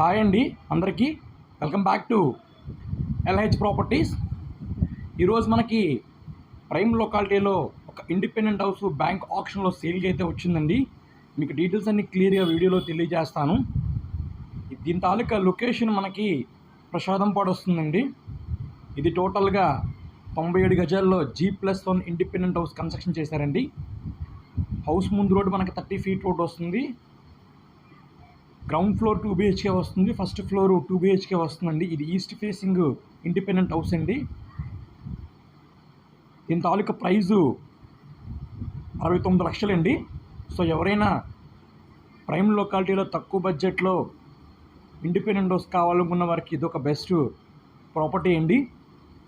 Hi అండి అందరికీ welcome back to LH properties. ఈరోజు మనకి ప్రైమ్ లొకాలిటీలో ఒక ఇండిపెండెంట్ హౌస్ బ్యాంక్ ఆప్షన్లో సేల్కి అయితే వచ్చిందండి. మీకు డీటెయిల్స్ అన్ని క్లియర్గా వీడియోలో తెలియజేస్తాను. దీని తాలూకా లొకేషన్ మనకి ప్రసాదంపాడు వస్తుందండి. ఇది టోటల్గా 97 గజాల్లో G+1 ఇండిపెండెంట్ హౌస్ కన్స్ట్రక్షన్ చేశారండి. హౌస్ ముందు రోడ్డు మనకి 30 ఫీట్ రోడ్ వస్తుంది. గ్రౌండ్ ఫ్లోర్ 2 BHK వస్తుంది, ఫస్ట్ ఫ్లోర్ 2 BHK వస్తుందండి. ఇది ఈస్ట్ ఫేసింగ్ ఇండిపెండెంట్ హౌస్ అండి. దీని తాలూకా ప్రైజు 69 లక్షలండి. సో ఎవరైనా ప్రైమ్ లొకాలిటీలో తక్కువ బడ్జెట్లో ఇండిపెండెంట్ హౌస్ కావాలనుకున్న వారికి ఇది ఒక బెస్ట్ ప్రాపర్టీ అండి.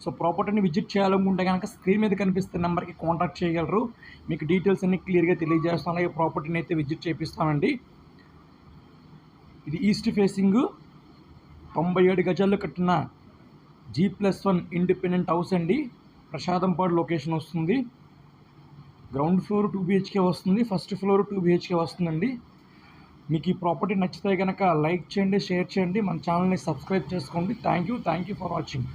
సో ప్రాపర్టీని విజిట్ చేయాలనుకుంటే కనుక స్క్రీన్ మీద కనిపిస్తున్న నెంబర్కి కాంటాక్ట్ చేయగలరు. మీకు డీటెయిల్స్ అన్ని క్లియర్గా తెలియజేస్తాను. అలాగే ప్రాపర్టీని అయితే విజిట్ చేపిస్తామండి. ఇది ఈస్ట్ ఫేసింగ్ 97 గజాల్లో కట్టిన G+1 ఇండిపెండెంట్ హౌస్ అండి. ప్రసాదంపాడు లొకేషన్ వస్తుంది. గ్రౌండ్ ఫ్లోర్ 2 BHK వస్తుంది, ఫస్ట్ ఫ్లోర్ 2 BHK వస్తుందండి. మీకు ఈ ప్రాపర్టీ నచ్చితే కనుక లైక్ చేయండి, షేర్ చేయండి, మన ఛానల్ని సబ్స్క్రైబ్ చేసుకోండి. Thank you for watching.